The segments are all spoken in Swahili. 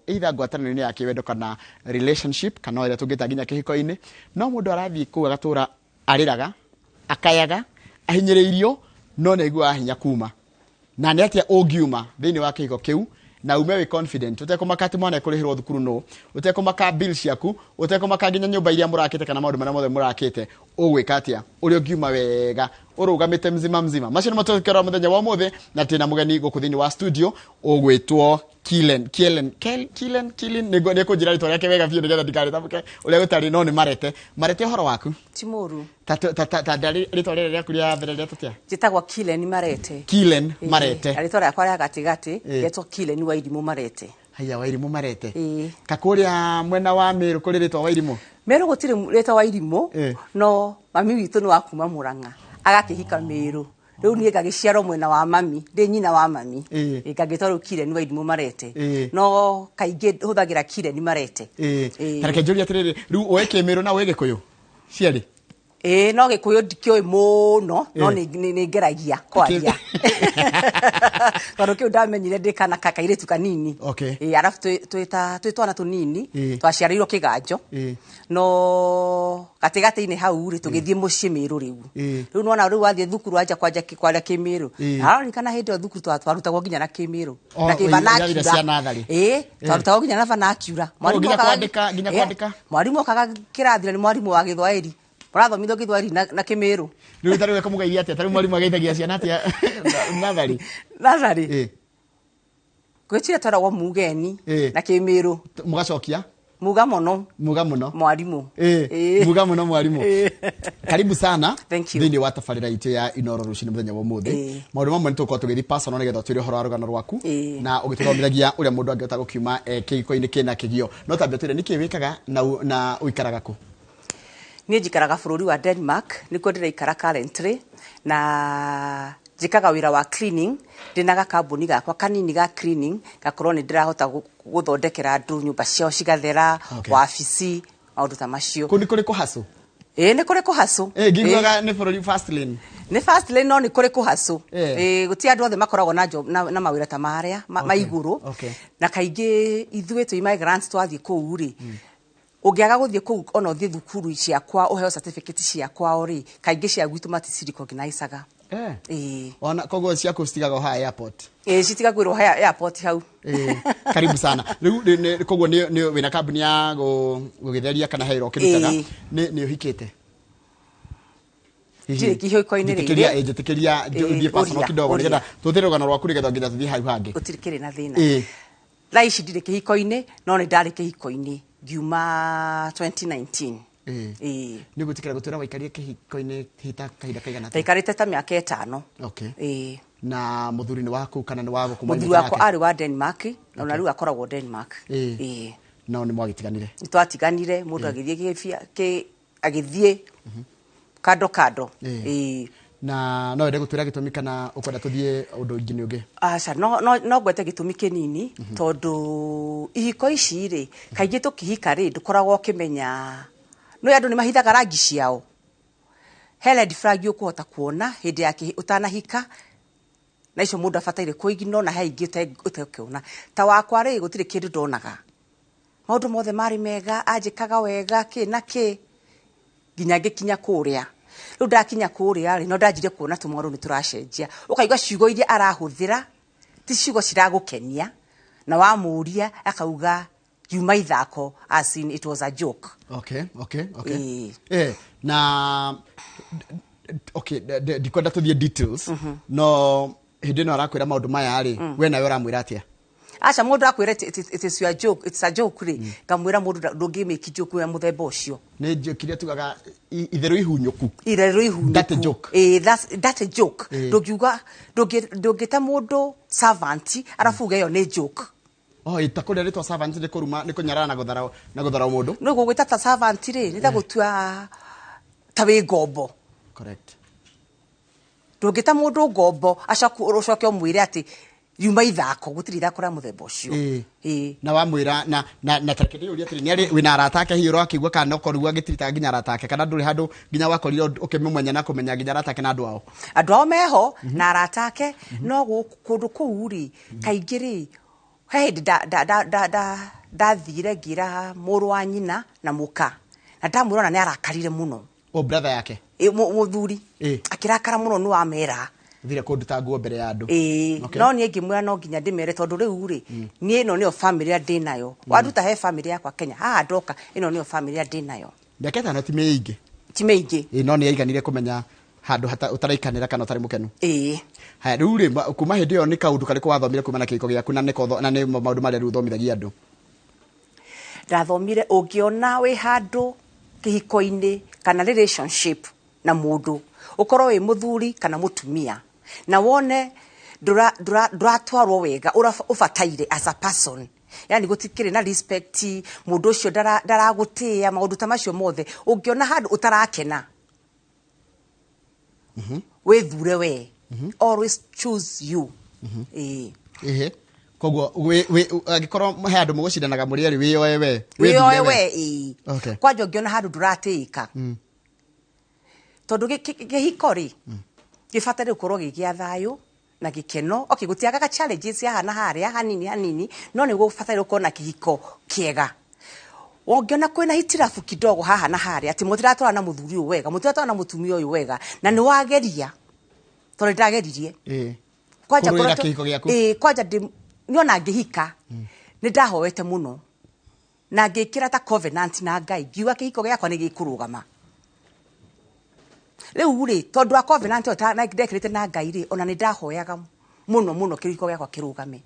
either ngwatanĩro-inĩ ya kĩwendo kana relationship kana ĩrĩa tũngĩta nginya kĩhiko-inĩ, no mũndũ arathiĩ kũu agatũra arĩraga, akayaga, ahinyĩrĩirio, no nĩaiguaga hinya kuma. Na nĩ atĩa ũngiuma thĩinĩ wa kĩhiko kĩu na ume wĩ confident, ũtekũmaka atĩ mwana ekũrĩhĩrwo thukuru no, ũtekũmaka bill ciaku, ũtekũmaka nginya nyũmba iria mũrakĩte kana maũndũ marĩa mothe mũrakĩte, ũgwĩka atĩa ũrĩa ũngiuma wega ũrũgamĩte mzima. Macio nĩ matũkĩrwo mũthenya wa ũmũthĩ na tena mũgeni gũkũ thĩinĩ wa studio ũgwĩtwo Kilen nĩ kũnjĩra rĩtwa rĩake wega biũ nĩgetha ndikarĩtambũke ũrĩa gũtarĩ no nĩ Marete ũhoro waku Timuru ta rĩtwa rĩrĩa rĩaku rĩa mbere rĩa tũtia njĩtagwo Kilen Marete rĩtwa rĩakwa rĩa gatigatĩ rĩetwo Kilen wa Irimũ Marete. Haya wa Irimũ Marete kakũrĩa mwena wa Meru kũrĩ rĩtwa wa Irimũ Meru gũtirĩ rĩtwa wa Irimũ no mami witũ nĩ wa kuma Mũrang'a agakĩhika Meru. Rĩu niĩ ngagĩciarwo mwena wa mami ndĩ nyina wa mami ngagĩtwo rĩu Kilen wa Irimũ Marete no kaingĩ hũthagĩra Kilen Marete. Tareke njũria atĩrĩrĩ rĩu ũĩ Kĩmĩrũ na ũĩ Gĩkũyũ ciarĩ no Gĩkũyũ ndikĩũĩ mũno no nĩ ngeragia kwaria tondũ kĩu ndamenyire ndĩ kana kairĩtu kanini arabu twĩ twana tũnini twaciarĩirwo Kĩganjo no gatigatĩ-inĩ hau rĩ tũgĩthiĩ mũciĩ Mĩrũ rĩu nona rĩu wathiĩ thukuru wanja kwaria Kĩmĩrũ aronikana hĩndĩ ĩyo thukuru twarutagwo nginya na Kĩmĩrũ na Kĩvanakiura twarutagwo nginya na Vanakiura mwarimũ okaga kĩrathi nĩ mwarimũ wa Gĩthwaĩri mũrathomithio Gĩthwaĩri na Kĩmĩrũ rĩu tarĩ weka mũgeithia atĩa tarĩ mwarimũ ageithagia ciana atĩa nathari gwĩtire twaragwo Mugeni na Kĩmĩrũ mũgacokia muga mũno mwarimũ muga mũno mwarimũ karibu sana thĩinĩ wa tabarĩra itũ ya Inoro rũcinĩ mũthenya wa ũmũthĩ maũndũ mamwe nĩ tũkorwo tũgĩthiĩ personal nĩgetha tũĩre ũhoro wa rũgano rwaku na ũgĩtũthomithagia ũrĩa mũndũ angĩhota gũkiuma kĩhiko-inĩ kĩna kĩgio no tambia twĩre nĩkĩ wĩkaga na ũikaraga kũ niĩ njikaraga bũrũri wa Denmark nĩkuo ndĩraikara currently na njikaga wĩra wa cleaning ndĩna gakambuni gakwa kanini ga cleaning gakorwo nĩ ndĩrahota gũthondekera andũ nyũmba ciao cigathera wabici maũndũ ta macio kũrĩ kũhacũ nĩ kũrĩ kũhacũ ngĩiguaga nĩ bũrũri fast lane no nĩ kũrĩ kũhacũ gũtirĩ andũ othe makoragwo na mawĩra ta marĩa maigũrũ na kaingĩ ithuĩ tũi migrants twathiĩ kũu rĩ ũngĩaga gũthiĩ kũu ona ũthiĩ thukuru ciakwa ũheo certificate ciakwa rĩ kaingĩ cia gwitũ maticiricognicaga ona koguo ciaku citigaga ha airport citigagwĩrwo ha airport hau karibu sana rĩu koguo nĩ wĩna kambuni ya gũgĩtheria kana hero kĩrutaga nĩ ũhikĩte kĩhiko-inĩ rĩrĩ njĩtĩkĩria thiĩ personal kidogo nĩgetha tũthĩre rũgano rwaku nĩgetha nginya tũthiĩ hau hangĩ gũtirĩ kĩrĩ na thĩna thaa ici ndirĩ kĩhiko-inĩ no nĩ ndarĩ kĩhiko-inĩ ngiuma 2019 nĩ gũtikĩra gũtũra waikarire kĩhiko-inĩ hita kahinda kaigana taikarĩte ta mĩaka 5 na mũthuri nĩ waku kana nĩ wa gũkũ mũthuri wakwa arĩ wa Denmark na rĩu akoragwo Denmark no nĩ mwagĩtiganire nĩ twatiganire mũndũ agĩthiĩ kando na no ende gũtwĩra gĩtũmi kana ũkwenda tũthiĩ ũndũ ingĩ nĩ ũngĩ aca no ngwete gĩtũmi kĩnini tondũ ihiko ici rĩ kaingĩ tũkĩhika rĩ ndũkoragwo ũkĩmenya no andũ nĩ mahithaga rangi ciao he red flag ũkũhota kuona hĩndĩ ya ũtanahika na icio mũndũ abataire kũignore na he ingĩ ũtekũona ta wakwa rĩ gũtirĩ kĩndũ ndonaga maũndũ mothe marĩ mega anjĩkaga wega kĩ na kĩ nginya ngĩkinya kũrĩa rĩu ndakinya kũrĩa rĩ no ndanjire kuona tũmwarũ nĩ tũracenjia ũkaigua ciugo iria arahũthĩra ti ciugo ciragũkenia na wamũria akauga yuma ithako as in it was a joke na ndikwenda tũthiĩ details no hĩndĩ ĩno arakwĩra maũndũ maya rĩ we nawe ũramwĩra atĩa aca mũndũ akwĩra it's a joke rĩ ngamwĩra mũndũ ndũngĩmĩki joke ya mũthemba ũcio nĩ joke iria tugaga itherũ ihunyũku that's a joke ndũngiuga ndũngĩta mũndũ servant arabu uge ĩyo nĩ joke itakũrĩa rĩtwa servant nĩ kũruma nĩ kũnyarara na gũthara mũndũ nĩ gũgwĩta ta servant rĩ nĩ ta gũtua ta wĩ ngombo correct ndũngĩta mũndũ ngombo ũcoke ũmwĩre atĩ yuma ithako gũtirĩ ithako rĩa mũthemba ũcio na wamwĩra na tareke ndĩũria atĩrĩ nĩ arĩ wĩna arata ake hihi ũrakĩigua kana ũkorwo agĩtirita nginya arata ake kana ndũrĩ handũ nginya wakorire ũkĩmũmenya na kũmenya nginya arata ake na andũ ao meho na arata ake no kũndũ kũu rĩ kaingĩ rĩ he ndathire ngira mũrũ wa nyina na muka na ndamwĩrona nĩ arakarire mũno o brother yake mũthuri akirakara mũno nĩ wamera thire kũnduta nguo mbere ya andũ no niĩ ngĩmwĩra no nginya ndĩmere tondũ rĩu rĩ niĩ ĩno nĩyo family ya ndĩ nayo wanduta he family yakwa Kenya haha ndoka ĩno nĩyo family ya ndĩ nayo ndeke tano ti mĩingĩ no nĩ yaiganire kũmenya handũ ũtaraikanĩra kana ũtarĩ mũkenu haya rĩu rĩ kuma hĩndĩ ĩyo nĩ kaũndũ karĩkũ wathomire kuma na kĩhiko gĩaku na nĩ maũndũ marĩa rĩu ũthomithagia andũ ndathomire ũngĩona wĩ handũ kĩhiko-inĩ kana relationship na mũndũ ũkorwo wĩ mũthuri kana mũtumia na wone ndũratwarwo wega ũbataire as a person yani gũtikĩrĩ na respect mũndũ ũcio ndaragũtĩĩa maũndũ ta macio mothe ũngĩona handũ ũtarakena wĩthure we always choose you koguo agĩkorwo he andũ mũgũcindanaga mũrĩ erĩ wĩoe we kwanja ũngĩona handũ ndũratĩĩka tondũ kĩhiko rĩ gĩbataire gũkorwo gĩgĩa thayũ na gĩkeno gũtiagaga challenges haha na harĩa hanini no nĩ gũbataire gũkorwo na kĩhiko kĩega ũngĩona kwĩna hitirabu kidogo haha na harĩa atĩ mũtiratwara na mũthuri ũyũ wega mũtiratwara na mũtumia ũyũ wega na nĩ wageria tondũ ndageririe kwanja niona ngĩhika nĩ ndahoete mũno na ngĩkĩra ta covenant na Ngai ngiuga kĩhiko gĩakwa nĩ gĩkũrũgama rĩu rĩ tondũ wa covenant ndekĩrĩte na Ngai rĩ ona nĩ ndahoyaga mũno kĩhiko gĩakwa kĩrũgame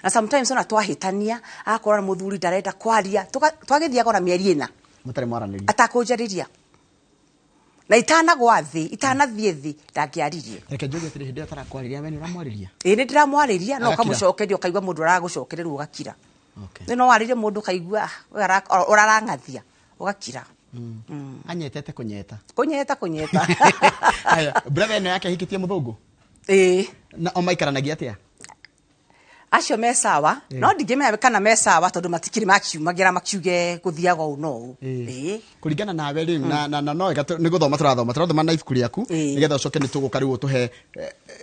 na sometimes ona twahĩtania akorwo mũthuri ndarenda kwaria twagĩthiaga ona mĩeri ĩna mũtarĩ mwaranĩria atakũnjarĩria na itanagwa thĩ itanathiĩ thĩ ndangĩaririe reke njoge atĩrĩ hĩndĩ ĩyo atarakwarĩria we nĩ ũramwarĩria nĩ ndĩramwarĩria no kamũcokeria ũkaigua mũndũ aragũcokererwo ũgakira no warĩrie mũndũ kaigua ũrarang'athia ũgakira anyetete kũnyeta haya brother ĩno yake ahikĩtie mũthũngũ na omaikaranagia atĩa acio me sawa no ndingĩmenya kana me sawa tondũ matikĩrĩ makiumagĩra makiuge gũthiaga ũũ no kũringana nawe rĩu na no nĩ gũthoma tũrathoma na ibuku rĩaku nĩgetha ũcoke nĩ tũgũka rĩu ũtũhe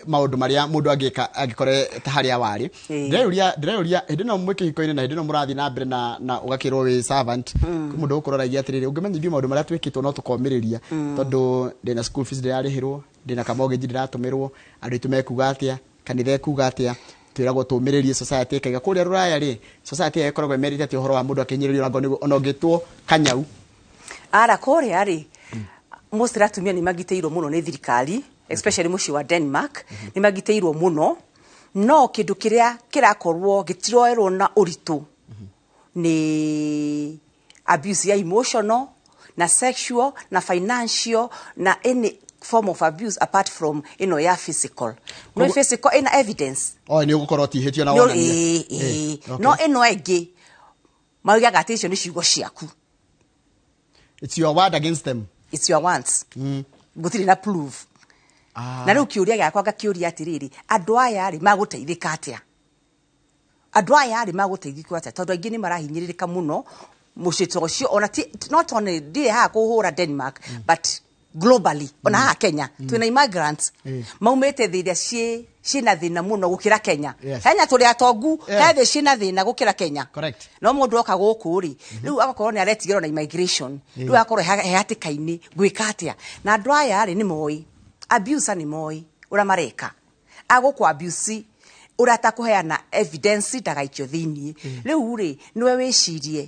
maũndũ marĩa mũndũ angĩka angĩkore ta harĩa warĩ ndĩreyũria hĩndĩ ĩno mwĩ kĩhiko-inĩ na hĩndĩ ĩno mũrathiĩ na mbere na ũgakĩrwo wĩ servant mũndũ ũkũroragia atĩrĩrĩ ũngĩmenya ithuĩ maũndũ marĩa twĩkĩtwo no tũkomĩrĩria tondũ ndĩna school fees ndĩrarĩhĩrwo ndĩna kamogĩnji ndĩratũmĩrwo andũ aitũ mekuga atĩa kanitha ekuga atĩa twĩragwo tũmĩrĩrie society ĩkaiga kũrĩa rũraya rĩ society ĩkoragwo ĩmerĩte atĩ ũhoro wa mũndũ akĩnyĩrĩrio ona ũngĩtwo kanyau ara kũrĩa rĩ most atumia nĩ magitĩirwo mũno nĩ thirikari especially mũciĩ wa Denmark nĩ magitĩirwo mũno no kĩndũ kĩrĩa kĩrakorwo gĩtiroerwo na ũritũ nĩ abuse ya emotional na sexual na financial na any form of abuse apart from ya physical no physical ina evidence nĩ ũgũkorwo tihĩtio na wonania no ĩno ĩngĩ maugaga atĩ icio nĩ ciugo ciaku it's your word against them it's your words gũtirĩ na proof na rĩu kĩũria gĩakwa ngakĩũria atĩrĩrĩ andũ aya rĩ magũteithĩka atĩa tondũ aingĩ nĩ marahinyĩrĩrĩka mũno mũciĩ ta ũcio ona not only ndĩ haha kũhũra Denmark but globally ona haha Kenya twĩna immigrants maumĩte thĩ iria ciĩna thĩna mũno gũkĩra Kenya Kenya tũrĩ atongu he thĩ ciĩna thĩna gũkĩra Kenya no mũndũ oka gũkũ rĩ rĩu agakorwo nĩ aretigĩrwo na immigration rĩu agakorwo he hatĩka-inĩ gwĩka atĩa na andũ aya rĩ nĩ moĩ abuser nĩ moĩ ũrĩa mareka agũkũ abuse ũrata kũheana evidence ndagaikio thĩiniĩ rĩu rĩ nĩwe wĩcirie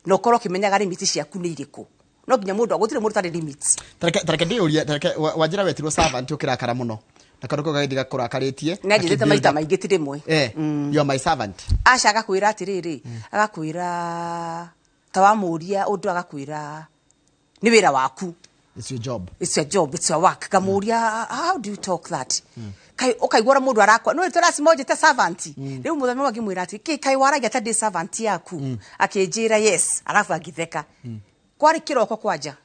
na ũkorwo ũkĩmenyaga limit ciaku nĩ irĩkũ no nginya mũndũ gũtirĩ mũndũ tarĩ limits tareke ndĩũrie wanjĩra wetirwo servant ũkĩrakara mũno na karuko gaithĩ gakũrakarĩtie na njĩrĩte maita maingĩ ti rĩmwe you are my servant aca agakwĩra atĩrĩrĩ agakwĩra ta wamũria ũndũ agakwĩra nĩ wĩra waku it's your job it's your work kamũria how do you talk that kai ukaigwara mũndũ arakwa no tũracimojete servant rĩu mũthenya wake mwĩra atĩ kai waragia ta ndĩ servant yaku akĩnjĩra yes arafu agitheka kwari kiroko kwanja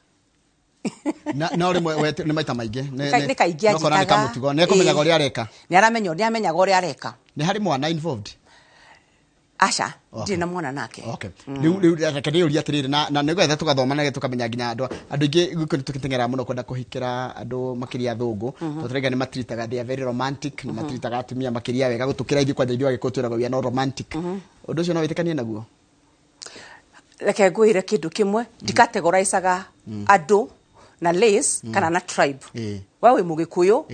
na rĩmwe nĩ maita maingĩ nĩ kaingĩ nĩ kamũtugo nĩ kũmenyaga ũrĩa areka nĩ aramenyaga ũrĩa areka nĩ harĩ mwana involved Asha, ndina mwana nake. Okay. Riu rekede uri atiriri na nigetha tugathoma na tukamenya nginya andu ingi guko tukitengera muno kwenda kuhikira andu makiria thungu tutirega ni matritaga they are very romantic ni matritaga atumia makiria wega gutukira ingi kwa ndio agikotwira we are no romantic undu ucio no witikanie naguo reke ngwire kindu kimwe ndikategorizaga andu na race kana na tribe wewe mugikuyu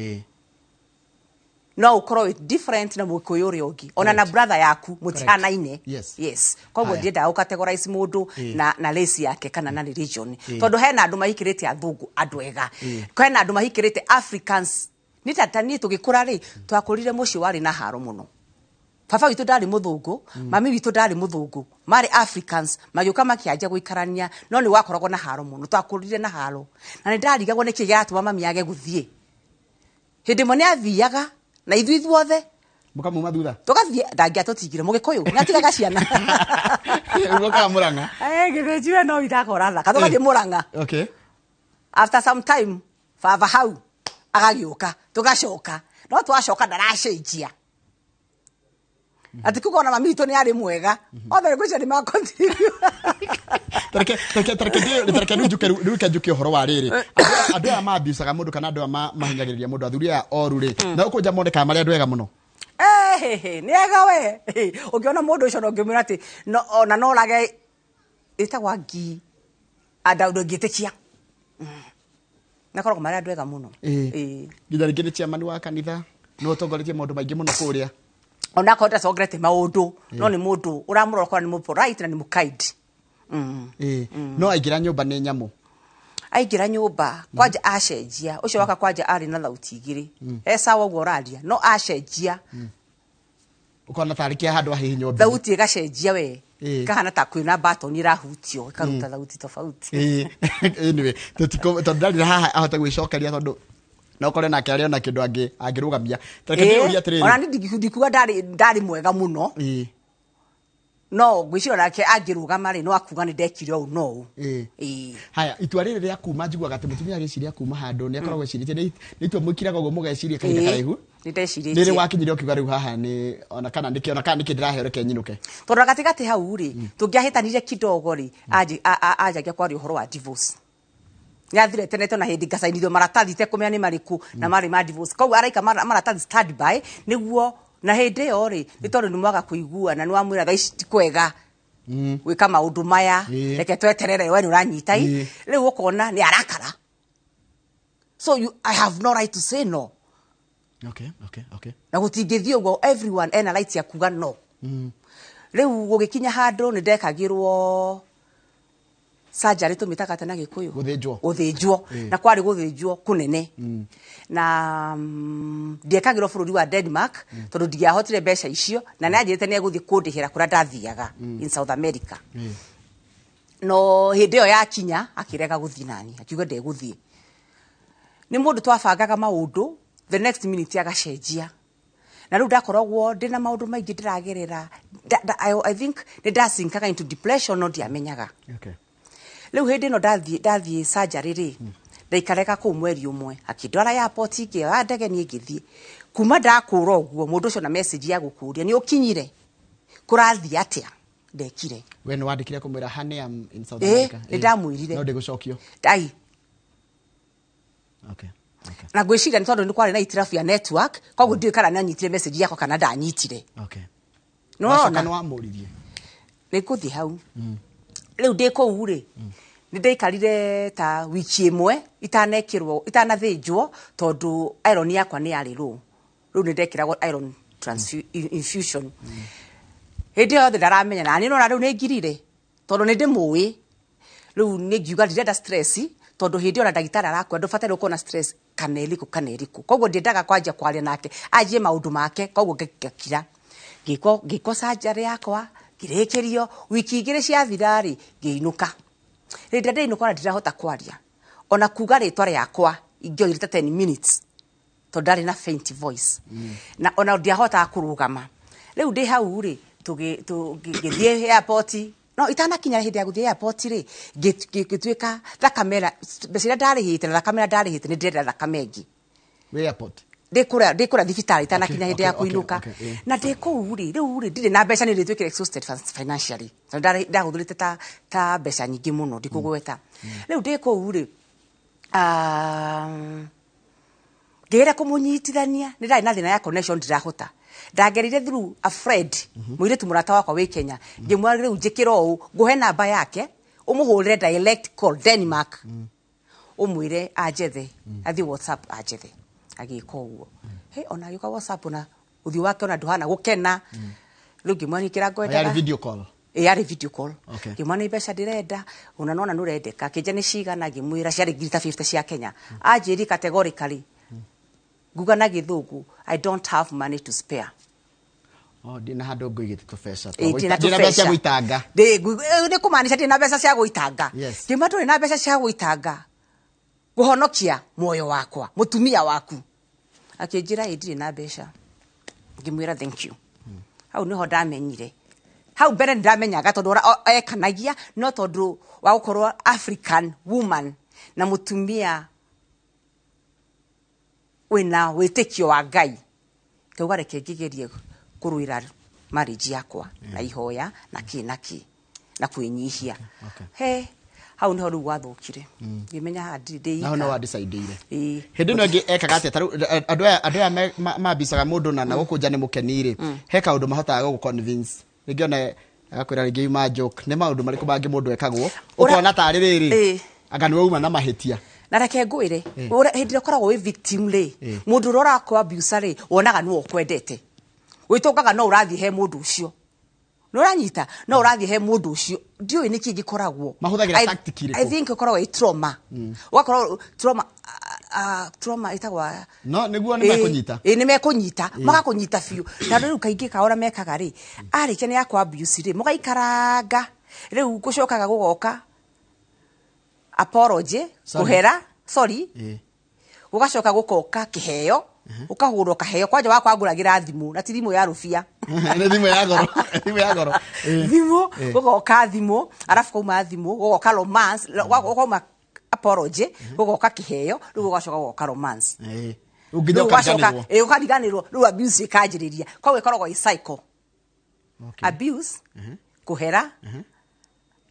no ukorwo with different na mugikuyu uri ungi ona na brother yaku mutihanaine yes koguo ndienda ukategorize mundu na race yake kana na religion tondu hena andu mahikirite athungu andu ega hena andu mahikirite Africans ni tatani tugikura ri twakurire muci wari na haro muno Papa witu ndari muthungu mami witu ndari muthungu mari Africans magiuka makianja guikarania no ni wakoragwo na haro muno twakurire na haro na ni ndarigagwo ni kigatwa mami age guthie hindi mo ni athiaga na ithu othe mukamuma thutha tugathie ndangia tutigire mugikuyu ngatigaga ciana muka muranga girejiwe no itakora thaka tugathie muranga okay after some time baba hau agagiuka tugacoka no twacoka ndaracejia ati kuko na mami to ni ari mwega othe gwicia ni ma continue tareke njuke horo wa riri andu aya mabiusaga mundu kana andu mahinyagiriria mundu athuri aya oru ri na ukunja moneka mari andu ega muno ni ega we ukiona mundu ucio no ngimwira ati no rage itagwa ngi andau ngitikia na korwo mari andu ega muno nginya ringine chairman wa kanitha no tongoretie mundu maingi muno kuria ona kota sogrete maundu no ni mundu uramurora kwa ni mu polite na ni mu kind no aigira nyumba ni nyamu aigira nyumba kwaja acenjia ucio waka kwaja ari na thauti igiri sawa ugo radia no acenjia ukona tarikia handu ahihi nyumba thauti igacenjia we kahana ta kwina baton irahutio ikaruta thauti tofauti anyway tondari haha ahota gwicokeria tondu no kore nake ari ona kindu angirugamia tareke uri atiriri ona ndikuga ndari mwega muno no gwiciro nake angirugama ri no akuga ni ndekire u no haya itua riri ria kuma njigua gati mutumia agiciria kuma handu ni akoragwo eciritie ni itua mwikiraga uguo mugeciria kahinda karaihu ni ndeciritie riri wakinyire ukiuga riu haha ni ona kana ndikindirahe reke nyinuke tondu gatigati hau ri tungiahitanire kidogo ri ajagia kwari uhoro wa divorce nyathire tene na hindi ngacainithio maratathi te kumenya ni mariku na mari ma divorce koguo araika maratathi stand by niguo na hindi yo ri ni tondu ni mwaga kuigua na ni wamwira thaici ti kwega wika maundu maya reke tweterere we ni uranyita riu ukona ni arakara so I have no right to say no okay na gutingithio ugo everyone ena right ya kuga no riu gugikinya handu ni ndekagirwo surgery tumitaga tena gikuyu guthinjwo na kwari guthinjwo kunene na ndiekagirwo bururi wa Denmark tondu ndiahotire mbeca icio na najirite ni eguthi kundihira kuria ndathiaga in South America no hindi yo yakinya akirega guthi nani akiuga ndeguthie ni mundu twabangaga maundu the next minute agacenjia na riu ndakoragwo ndina maundu maingi ndiragerera I think ni ndasinkaga into depression no ndiamenyaga riu hindi no ndathie surgery ri ndaikareka ku mweri umwe akindwara ya airport ingi ya ndege ni ngithie kuma ndakura uguo mundu ucio na message ya gukuria ni ukinyire kurathie atia ndekire we no wandikire kumwira hane in South America ndamwirire no ndigucokio dai okay na gwiciria ni tondu ni kwari na itirafu ya network koguo ndiwe kana nanyitire message yako kana ndanyitire no no amuririe ni kuthi hau riu ndiko uri ni ndaikarire ta wiki imwe itanathinjwo tondu iron yakwa ni yari riu ni ndekiragwo iron infusion hindi yothe ndaramenya na ni no riu ni ngirire tondu ni ndimui riu ni ngiuga ndirenda stress tondu hindi ona ndagitari arakwa ndubatare uko na stress kaneriku koguo ndiendaga kwanja kwaria nake ajie maundu make koguo ngakira ngiko surgery yakwa girekerio wiki igire cia thirari ngeinuka rinde ndeinuka na ndirahota kwaria ona kuga ritwa riakwa ingioirite 10 minutes to ndari na faint voice na ona ndiahota kurugama riu ndi hau ri tugithie airport no itanakinya hindi ya guthie airport ri gituika thakamera becira ndarihite na thakamera ndarihite ni ndenda thakamengi we airport ndikura thibitari tanakinya hindi ya kuinuka na ndiko uri ndire na mbeca ni nditwikire exhausted financially ndahuthurite ta mbeca nyingi muno ndikugweta riu ndiko uri ngera kumunyitithania ni ndari na thina ya connection ndirahota ndagerire through a friend muiritu murata wakwa wi Kenya ngimwari riu njikira u nguhe namba yake umuhurire direct call Denmark umwire ajethe athi WhatsApp ajethe agiko uo ona yuka WhatsApp na uthi wake ona nduhana gukena riu ngimwanikira ngwenda ya video call yari video call ngimwana ibesha direnda ona nona nurendeka kije ni cigana ngimwira ciari ngirita 50 cia Kenya ajiri categorically guga na githungu I don't have money to spare. Dina hado ngigite to pesa. Dina pesa cia guitanga. Ni kumaanisha dina pesa cia guitanga. Ngima tuli na pesa cia guitanga. Guhonokia moyo wakwa, mutumia waku. Akijira idiri na besha. Ngimwira thank you. Hau niho ndamenyire. Hau mbere ndamenyaga tondu ekanagia no tondu wa gukorwo African woman na mutumia wina witikio wa Ngai. Kauga reke ngigerie kuruira marriage yakwa na ihoya na kinaki na kwinyihia. Hau niho ru wathukire. Ngimenya hadi ndei. Na no wa decide ire. Hindi no ngi ekaga ati andu aya mabicaga mundu na gukunja ni mukenire. He kaundu mahotaga gu convince. Ngiona akwira ringi yuma joke ne maundu mariku bangi mundu ekagwo ukona tari riri anga niwe uma na mahitia na reke ngwire ura hindi koragwo wi victim ri mundu rora kwa abuse ri wonaga ni okwendete witukaga no urathi he mundu ucio no uranyita no urathi he mundu ucio ndioi niki gikoragwo mahuthagira tactic iri I think koragwo trauma wakorwo trauma itagwa no niguo ni mekunyita ni mekunyita magakunyita fiu na riu kaingi kaora mekaga ri arike ni yakwa abuse ri mugaikaranga riu gucokaga gugoka apology kuhera sorry ugacoka gukoka kiheo ukahurwo kaheo kwaje wakwanguragira thimu na thimu ya rufia ni thimu ya goro thimu ya goro thimu gugoka thimu arafu kuma thimu gugoka romance gukoma apology gugoka kiheo riu ugacoka gugoka romance ugijoka ukariganirwo riu abuse ikajiriria kwa gwikoragwo i cycle abuse kuhera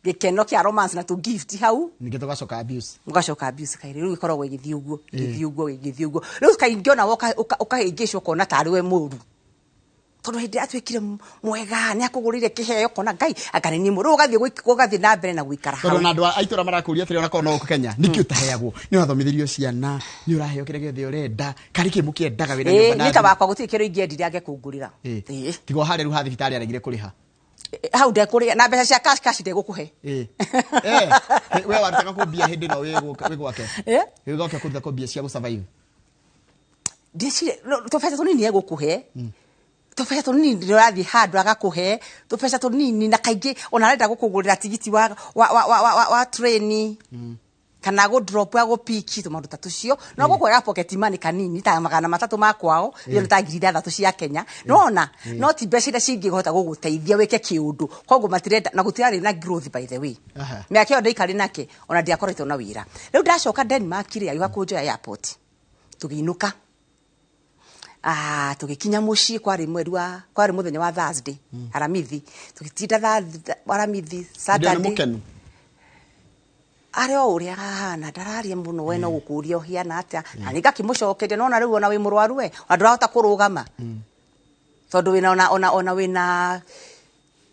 gikeno kia romance na to gift hau nige tugacoka abuse ugacoka abuse kaire riu ikoragwo igithii uguo riu kaingiona ukahingicwo kona tari we muru tondu hindi atwikire mwega ni akugurire kiheo kona Ngai akanini muru ugathie na mbere na guikara hau tondu na andu aitura marakuria atiri ona kona Kenya niki utaheagwo ni wathomithirio ciana ni uraheo kire giothe urenda kari ki mukiendaga wira nyumba na nita bakwa gutirĩ kĩrũ ingĩendire angekungurĩra tigo harĩ rĩu ha thibitarĩ aregire kũrĩha hau ndekũrĩha na mbeca cia cash ndegũkũhe we warutaga kũmbia hĩndĩ no wĩ gwake wĩgoke kũruta kũmbia cia gũsurvive ndicire tũbeca tũnini egũkũhe tũbeca tũnini ndĩrathiĩ handũ agakũhe tũbeca tũnini na kaingĩ ona arenda gũkũgũrĩra tigiti wa train kana go drop ya go pick tumandu tatucio no gukwega pocket money kanini ta magana matatu makwao iyo ta ngiri 3 cia Kenya nona no ti mbeca iria cingihota guguteithia weke kiundu koguo matirenda na gutirari na growth by the way me akio ndeikari nake ona ndiakoretwo na wira riu ndacoka Denmark ria yuha kunjoya airport tugiinuka tugikinya mucii kwari muthenya wa Thursday aramithi tugitinda aramithi Saturday areo uria hana ndararia muno we no gukuria hiana atia na ningakimucokeria nona riu ona wi murwaru we ndurahota kurugama tondu wina ona wina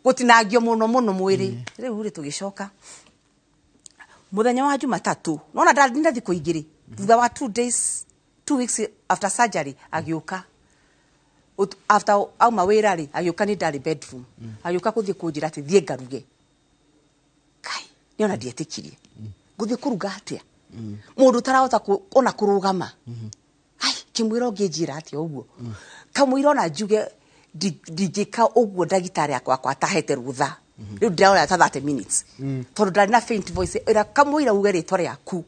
gutinagio muno mwiri riu ri tugicoka muthenya wa Jumatatu nona ndinda thiku igiri thutha wa 2 weeks after surgery agiuka after auma wira ri agiuka ni ndari bedroom agiuka kuthie kunjira ati thie ngaruge kai ni ona dietikirie guthie kuruga atia mundu tarahota ona kurugama ai kimwiro ngijira atia uguo kamwiro ona njuge digika uguo ndagitari akwa atahete rutha riu ndiraona ta 30 minutes tondu ndari na faint voice ira kamwira uge ritwa riaku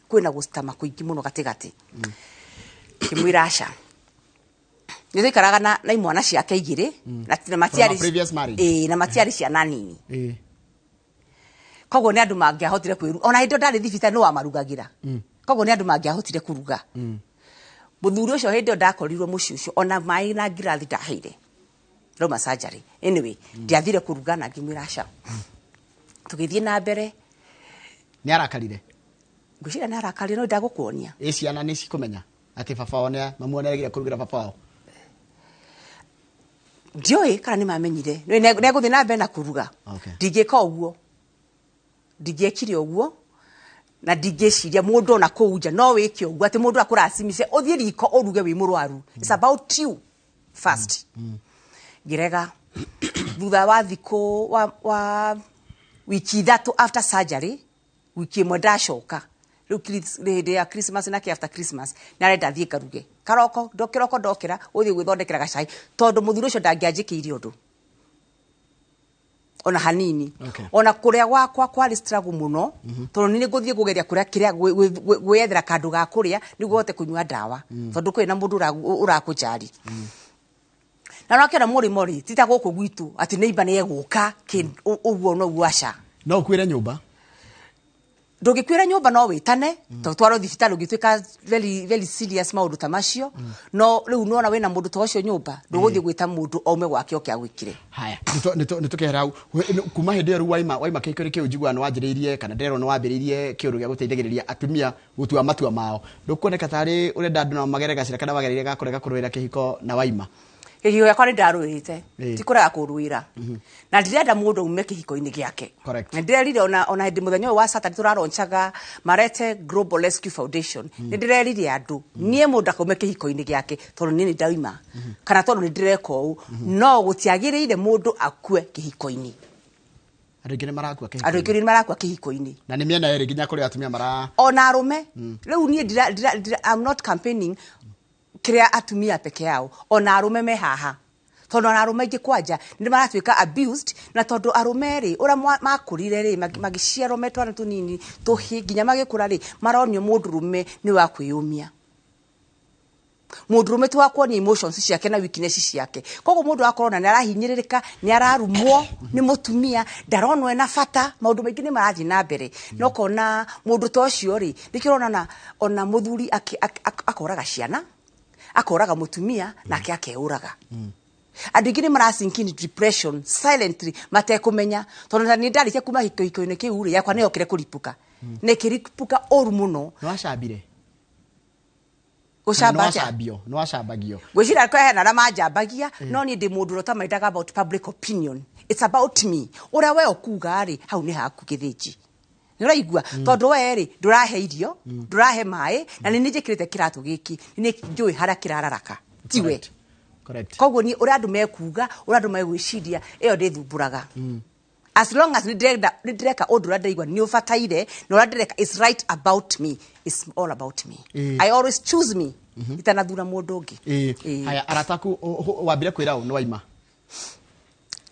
kwina gustama kuingi muno gatigati kimwira aca nithikaraga na imwana ciake igiri na matiari na matiari ciana nini koguo ni andu mangiahotire kwiru ona indo ndari thibita no amarugagira koguo ni andu mangiahotire kuruga muthuri ucio hindi ndakorirwo muci ucio ona mai na ngirathi ndaheire Roma surgery anyway ndiathire kurugana ngimwira aca tugithie na mbere ni arakarire ngwicira ni arakarire no ndagukuonia ciana ni cikumenya ati baba one mamuonereire kurugira baba wao ndioi kana ni mamenyire neguthi na mbere na kuruga ndingika uguo ndingekire uguo na ndingeciria mundu ona kuunja no wike uguo ati mundu akuracimice uthie riko uruge wi murwaru it's about you first girega thutha wa thiku wa wiki thatu after surgery wiki imwe ndacoka riu ya Christmas na after Christmas narenda thie karuge karoko ndokira uthie gwithondekera gacai tondu muthuri ucio ndangianjikiire undu ona hanini ona kuria gwakwa kwari struggle muno tondu ni nguthie kugeria kuria kiria gwethera kandu ga kuria niguo hote kunywa ndawa tondu kwina mundu urakujari na nakera muri mori tita guku gwitu ati neighbor ni eguka uguo no guaca no kwire nyumba ndugikwira nyumba no witane to twaro thibitari ugitwika very serious maundu tamacio no riu nona wina mundu to ucio nyumba nduguthie gwita mundu aume gwake oke agwikire haya nitukehera au kuma hindi ru waima kikori ki ujigwa no wajiririe kana ndero no wambiririe kiuru gya guteithagiriria atumia gutua matua mao ndukuoneka tari urenda andu na magerega cira kana bageririe gakorega kurwira kihiko na waima kihiko yakwa ni ndaruite tikuraga kuruira na ndirenda mundu ume kihiko-ini giake na ndirerire ona hindi muthenya wa Saturday turaronchaga Marete Global Rescue Foundation ndirerire andu nie mundu akaume kihiko-ini giake tondu ni ndaima kana tondu ni ndireka u no gutiagiriire mundu akue kihiko-ini andu ingĩ marakua kihiko-ini na ni miena eri nginya kuri atumia mara ona arume riu nie I'm not campaigning kiria atumia peke yao ona arume me haha tondu ona arume ingi kwanja ni maratwika abused na tondu arume ri ura makurire ri magiciaro metwana tunini tuhi nginya magikura ri maronio mundu rume ni wa kwiyumia mundu rume tu wakwo ni emotions ciake na weakness ciake kogo mundu akorona ni arahinyiririka ni ararumwo ni mutumia ndaronwe na fata maundu maingi ni marathi na mbere no kona mundu to cio ri nikirona ona muthuri akoraga ciana akoraga mutumia nake akeuraga andu ingĩ nĩ maracinkini depression silently matekumenya tondu ni ndarike kuma hiko-ini kiu ri yakwa niyokire kuripuka nekiripuka oru muno no acambire no acambagio gwicira kwa hena ramajambagia no ni ndi mundu rota maidaga about public opinion it's about me ura we okuga ri hau ni haku githiji niraigua tondu we ri ndurahe irio ndurahe mai na ni njikirite kiratu giki ni njui hara kirararaka tiwe correct koguo ni ura andu mekuga ura andu megwiciria iyo ndithumburaga as long as ndireka undu ura ndaigua ni ubataire na ura ndireka is right about me, it's all about me. I always choose me itanathura mundu ungi haya arataku wambire kwira no waima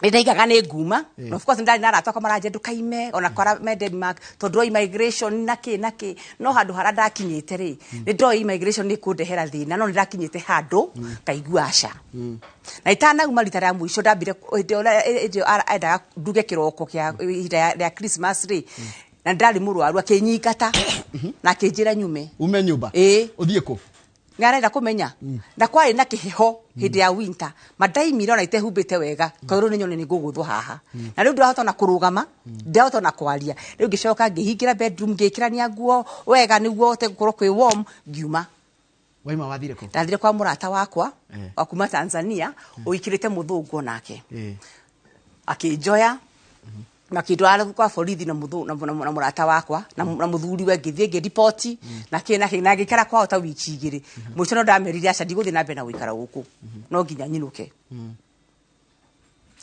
ndaigaga ni nguma of course ndari na arata kwa maraje ndukaime ona kwara me Denmark tondu immigration naki no handu hara ndakinyite ri ni ndo immigration ni kundehera thina no ndakinyite handu kaigua aca na itana uma rita rya mwisho ndambire endaga nduge kiroko kia ya Christmas ri na ndari murwaru akinyingata na kinjira nyume ume nyumba uthie ku ngarenda kumenya na kwari na kiheho hindi ya winter madaimire ona itehumbite wega tondu ni nyone ni nguguthwo haha na riu ndirahota na kurugama ndirahota na kwaria riu ngicoka ngihingira bedroom ngikirania nguo wega niguo hote gukorwo kwi warm ngiuma waima wathire ku ndathire kwa murata wakwa wa kuma Tanzania uikirite muthungu nake akinjoya makidwara kwa borithi na murata wakwa na muthuri we ngithie ngiripoti na kina gikara kwa ta wiki igiri mwico no ndamerire aca ndiguthi na mbere na guikara guku no nginya nyinuke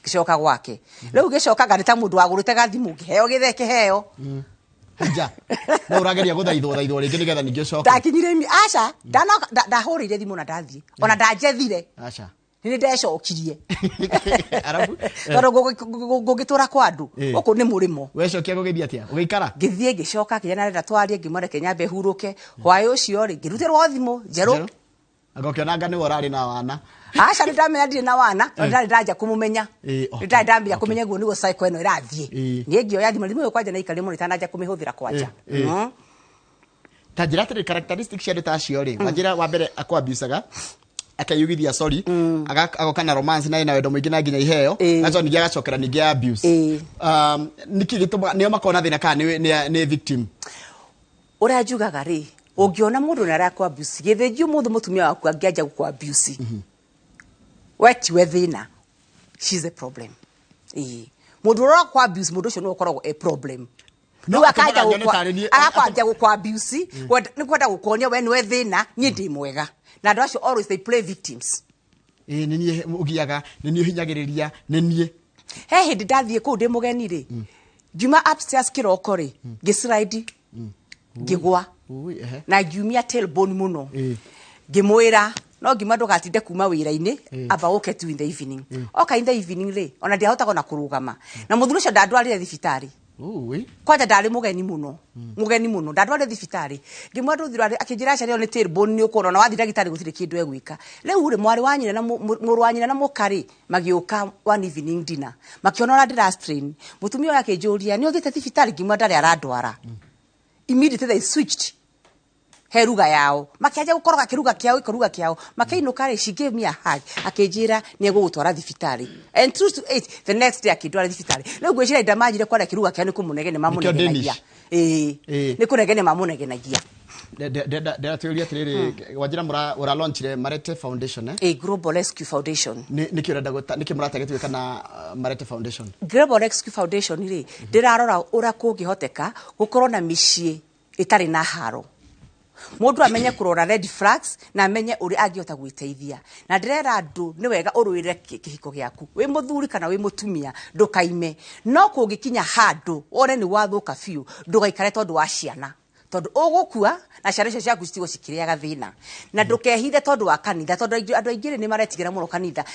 gicoka gwake riu gicoka ngarita mundu wagurite gathimu ngiheo githeke heo hanja no urageria guthaithwo ringi nigetha ningio coka ndakinyire mi aca ndahurire thimu na ndathie ona ndanjethire aca ni ndecokirie arabu gugitura kwa andu oku ni murimo wecokia gugithia atia ugiikara ngithie ngicoka kinya renda twarie ngimoreke nyambe huruke hwae ucio ri ngirutirwo thimu njeru agokionanga ni worari na wana aca ndamenya ndire na wana ndari ndaja kumumenya ndari ndambia kumenya guo nigo cycle eno irathie ni ngio ya thimu kwanja na ikari muri tanaja kumihuthira kwanja Tajira tiri characteristics cia ta cio ri wajira wa mbere akwa abusaga akayugithia sorry agoka na romance na wendo mwingi na nginya iheo nazo ningi agacokera ningi abuse niki gituma nio makona thina kana ni victim ura njugaga ri ungiona mundu na arakwa abuse githenju mundu mutumia waku angianja gukwa abuse weti wethina she's a problem mundu arakwa abuse mundu ucio no ukoragwo a problem no akaja gukwa abuse ni kwenda gukonia we ni thina ni ndi mwega na andu acio always they play victims ni ugiaga ni hinyagiriria ni he hindi ndathie ku ndi mugeni ri juma upstairs kiroko ri gislide gigwa na jumia tailbone muno ngimwira no ngima ndugatinde kuma wira-ini aba uke tu in the evening oka in the evening ri ona ndiahota gona kurugama na muthuri ucio ndandwarire thibitari kwanja ndari mugeni muno ndandwarire thibitari ngimwa nduthira akinjira acario ni tailbone ni ukona na wathi ndagitari gutire kindu egwika riu ri mwari wa nyina na muru wa nyina na mukari magiuka one evening dinner makiona ora ndira strain mutumia wake njuria ni uthite thibitari ngimwa ndari arandwara immediately they switched heruga yao makiaje gukoroga kiruga kiao makainuka ri she gave me a hug akinjira ni egugutwara thibitari and true to it the next day akindwara thibitari no gwicira ndamajire kwara kiruga kiao ni kumunegene mamunegenagia ni kunegene mamunegenagia Dada tulia tiriri wajira mura launchire Materetha Foundation a Global Rescue Foundation niki urenda guta niki murategete kana Materetha Foundation Global Rescue Foundation ri ndirarora ura kungihoteka gukorwo na micii itari na haro mundu amenye kurora red flags na amenye uri agiota gwiteithia na ndirera andu ni wega uruire kihiko giaku wi muthuri kana wi mutumia ndukaime no kungikinya handu one ni wathuka fiu ndugaikare tondu wa ciana tondu ugukua na ciana ciaku citigo cikiriaga thina na ndukehithe tondu wa kanitha tondu andu aingire ni maretigira muno kanitha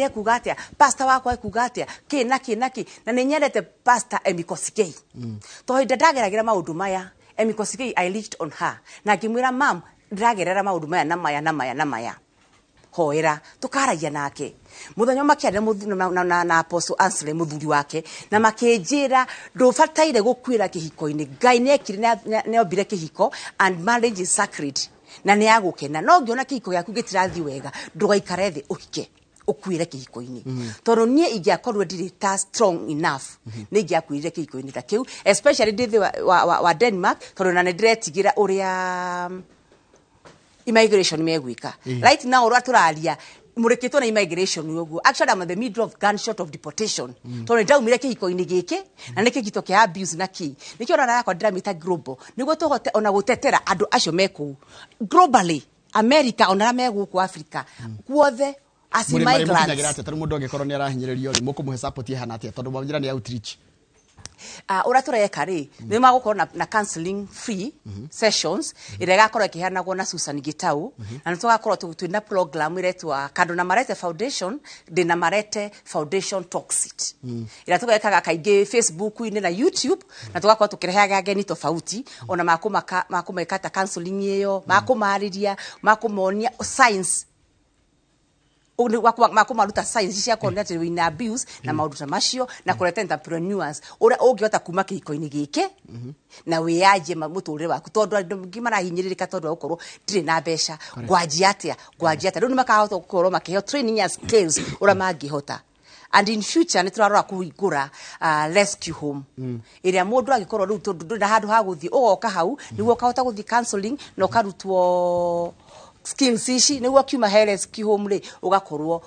ekuga atia pastor wakwa ekuga atia ki na ni nyendete pastor Emikosikei tondu ndageragira maundu maya Emikosikei I reached on her na ngimwira mam ndiragerera maundu maya na maya hoera tukaragia nake muthenya makiare na apostle Ansel muthuri wake na makenjira ndubataire gukwira kihiko-ini Ngai nekire ne obire kihiko and marriage is sacred na ni agukena no ngiona kihiko giaku gitirathi wega ndugaikare thi uhike ukwire kihiko-ini tondu nie ingiakorwo ndiri ta strong enough ni ingiakwirire kihiko-ini ta kiu especially ndithi wa Denmark tondu na ndiretigira uria immigration megwika right now ora turaria mureketwo na immigration yoguo actually I'm in the middle of gunshot of deportation tondu ndaumire kihiko-ini giki na niki gito kia abuse na ki niki ona yakwa ndiramita global niguo tuhote ona gutetera andu acio meku globally America ona meguku Africa kuothe as migrants tondu mundu angikorwo ni arahinyiririo ri mukumuhe support ihana atia tondu mwajira ni outreach ura tureka ri ni magukorwo na counseling free sessions ire gakorwo kihanagwo na Susan Gitau na nitugakorwo twina program iretwa kando na Materetha Foundation na Materetha Foundation Talks It ira tugekaga kaingi Facebook-ini na YouTube na tugakorwo tukirehaga ageni tofauti ona makumeka counseling iyo makumariria makumonia science makumaruta science cia connected with abuse na maundu ta macio na kureta entrepreneurs ora ungihota kuma kihiko-ini giki na wiaje muturire waku tondu andu ngimarahinyiririka tondu ukorwo ndire na mbeca ngwanjia atia riu ni makahota gukorwo makiheo training ya skills ora mangihota and in future niturarora kuhingura rescue home iria mundu agikorwo riu tondu na handu ha guthii ugoka hau niguo kahota guthii counseling no karutwo skills ici niguo kiuma rescue home ri ugakorwo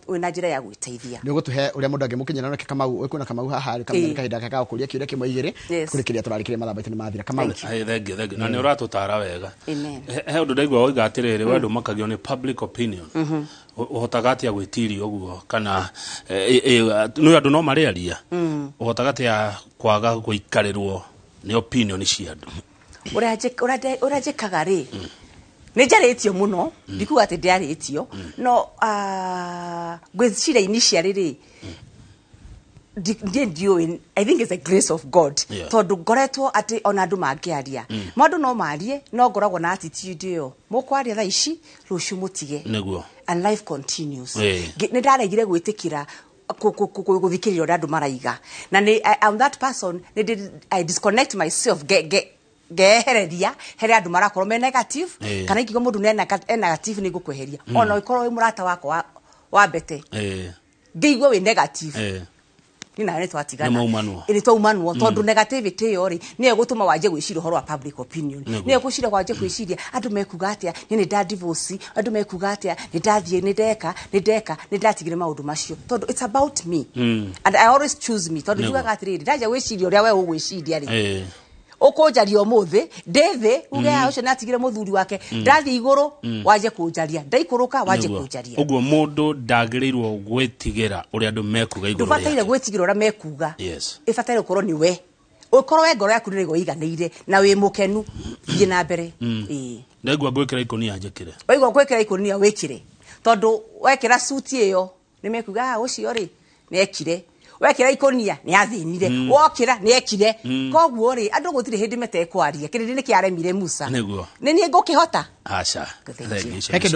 wina njira ya gwiteithia ni gutuhe uria mundu angimukinyira na Kamau wikuna Kamau haha kamwe kahinda kaka gukuria kiuria kimwe igiri kurikiria turarikiria mathambaiti ni mathira Kamau thank you na ni uratutara wega he undu ndaigua oiga atiriri wendu makagio ni public opinion uhotaga atia gwitirio uguo kana no andu no mariaria uhotaga atia kwaga guikarirwo ni opinion cia andu uria njikaga ri nijaretio muno ndikuga ati ndiaretio no gwicira initially ri I think it's a grace of God tondu ngoretwo ati ona andu mangiaria mandu no marie no ngoragwo na attitude iyo mukwaria tha ici ruciu mutige niguo and life continues ni ndaregire gwitikira guthikiriria andu maraiga na I'm that person I disconnect myself ngehereria here andu marakorwo me negative kana ikigo mundu ne negative ni ngukweheria ona ikorwo wi murata wako wa bete ngeigwe wi negative nina ne twatigana ni twaumanwo tondu negativity yo ri ni egutuma wanje gwiciria horo wa public opinion ni eguciria wanje gwiciria andu mekuga atia ni nda divorce andu mekuga atia ni ndathie ni ndatigire maundu macio tondu it's about me and I always choose me tondu jugaga atiriri ndaje gwiciria uria we ugwiciria ri ukunjaria umuthi ndethi uge ucio natigire muthuri wake ndathi iguru waje kunjaria ndaikuruka waje kunjaria uguo mundu ndagirirwo gwitigira uria andu mekuga iguru ndubataire gwitigira uria mekuga ifataire ukorwo ni we ukorwo we ngoro yaku ndirigo iganire na wi mukenu thie na mbere ndegwa gwikira ikoni anjekire waigwa gwikira ikoni wikire tondu wekira suit iyo ni mekuga ucio ri nekire wekira ikonia ni athinire wokira ni ekire koguo ri andu gutire hindi mete kwaria kirindi ni kiaremire Musa niguo ni ngukihota acha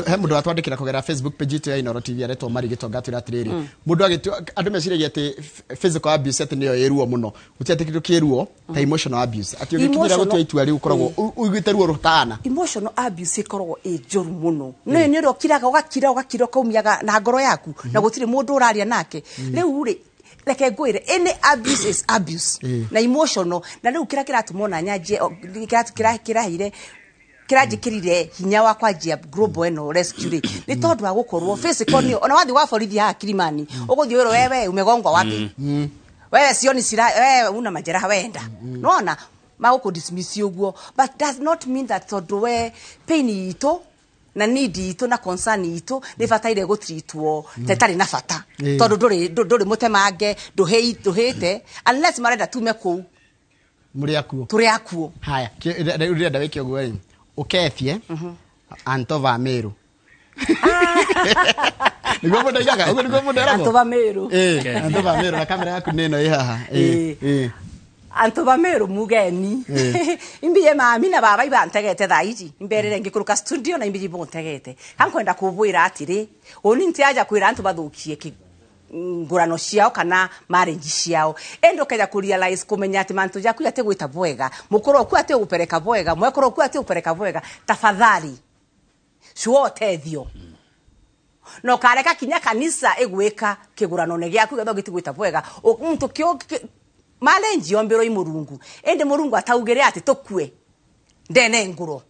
he mundu atwandikira kugera Facebook page itu ya Inoro TV aretwo mari gitongatira atiriri mundu agitu andu meciragia ati physical abuse ati niyo yeruo muno utiate kindu kieruo ta emotional abuse ati ugikinyira gutua itua ri ukoragwo uigite ruo rutana emotional abuse ikoragwo njuru muno no ni ro kiraga ugakira kaumiaga na ngoro yaku na gutire mundu uraria nake riu ri like gwire any abuse is abuse na emotional na riu kira tumona nyaje kira kirajikirire hinya wa kwajia global eno rescue ni tondu wa gukorwo physical ni ona wathi wa borithi ha Kilimani uguthio wewe umegongwa wapi wewe sioni sira wewe una majeraha wenda nona maguku dismiss uguo but does not mean that tondu we pain ito na need ito na concern ito ni fataire go treatwo tetari na fata tondu nduri mutemange nduhite unless marenda tume ku muri akuo turi akuo haya urenda wekio gwe ukethie Antova Meru niguo mundu igaga uguo niguo mundu erago Antova Meru Antova Meru na kamera yaku neno ihaha Antova Meru mugeni imbiye mami na baba ibantegete thaiji imberere ngikuruka studio na imbiye bontegete kankwenda kubwira atiri oni ntiaja kwira antu bathukie ngurano ciao kana marriage ciao endo kaja ku realize kumenya ati mantu jaku ate gwita bwega mukoro ku ate upereka bwega mwekoro ku ate upereka bwega tafadhali shuo tethio no kareka kinya kanisa egweka kigurano ne gyaku gatho gitigwita bwega muntu kyo malenji ombero imurungu ende murungu ataugere ati tokue ndene nguro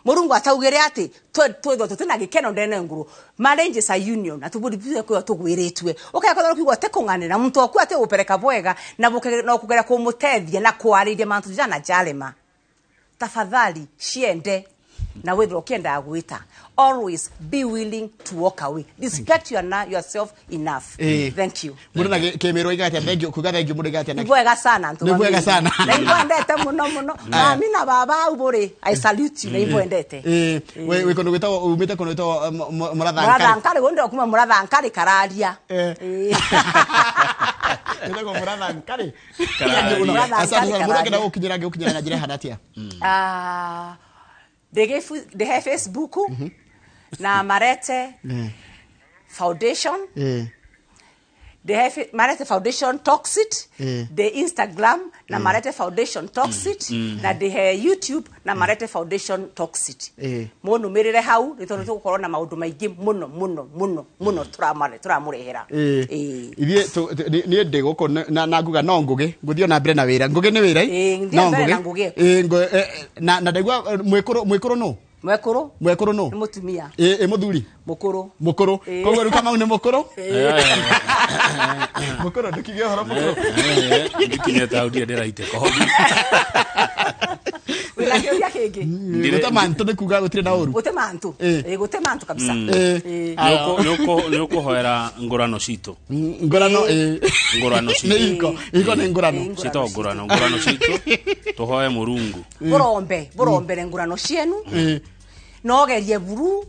murungu ataugere ati twetho tutena gikeno ndene nguru malenje sa union atubudi bize ko tugwiretwe ukayakora kwigwa tekunganira muntu okwa ate upereka bwega na buke no kugera ko mutethia na kwaririe mantu jana jalema tafadhali shiende na wethro kenda agwita always be willing to walk away respect yourself enough thank you mundu na kemero igati thank you kuga thank you mundu igati na bwega sana ntu bwega sana na ibondete muno mami na baba ubore I salute you na ibondete we kono gwita umite kono gwita murathankari gondo kuma murathankari kararia ndego murathankari asante mundu kenda gukinyira na njira hadatia they have Facebook na Marete Foundation they have Marete Foundation Talks It the Instagram na Marete Foundation Talks It na they have YouTube na Marete Foundation Talks It mono merire hau nitono tukorwo na maundu maingi muno turamurehera ithie ni ndiguko na nguga no ngugi nguthio na mbere na wira ngugi ni wira no ngugi na ndegwa mwekuru no mwekuru no mutumia muthuri mukuru koguo ruka mau ni mukuru mukuru ndikige horo mukuru ndikinyeta udia ndiraite kohobi wila kyo ya kege ndire mantu ndikuga gutire na oru gute mantu kabisa nuko hoera ngorano citu ngorano citu iko ni ngorano cito ngorano citu tuhoe murungu burombe ngorano cienu no gerie buru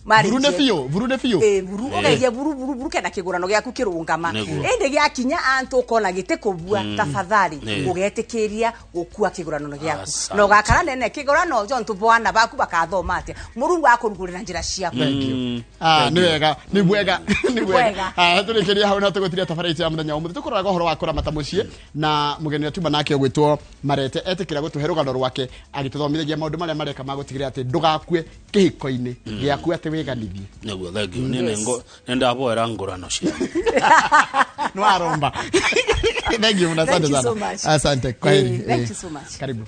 Vurune fio. Vuru ugeithie vuru kena kigurano giaku kirungama. Indi giakinya antu ukona gite kubua tafadhali ugetikiria gukua kigurano giaku. No gakara nene kigurano jontu bwana baku bakathoma atia. Murungu akurugurira njira ciaku. Thank you. Ni bwega. Turikiria hau na tugutiria tabarĩra ya muthenya ũmũthĩ tukũroraga ũhoro wa kũramata mũciĩ na mũgeni wa tuma nake ũgwĩtwo Marete etikira gũtũhe rũgano rwake agĩtũthomithagia maũndũ marĩa mareka ma gũtigĩrĩra atĩ ndũgakue kĩhiko-inĩ gĩaku atĩ wĩganithie. Nĩguo thank you. Nĩndavoera ngũrano cia. No aromba. Thank you, asante sana. Asante. Kwaheri. Thank you so much. Karibu.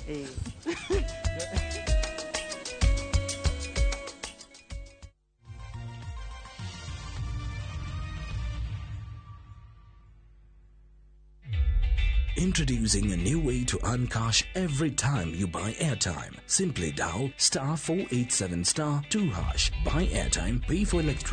Introducing a new way to earn cash every time you buy airtime. Simply dial *487*2#. Buy airtime, pay for electricity.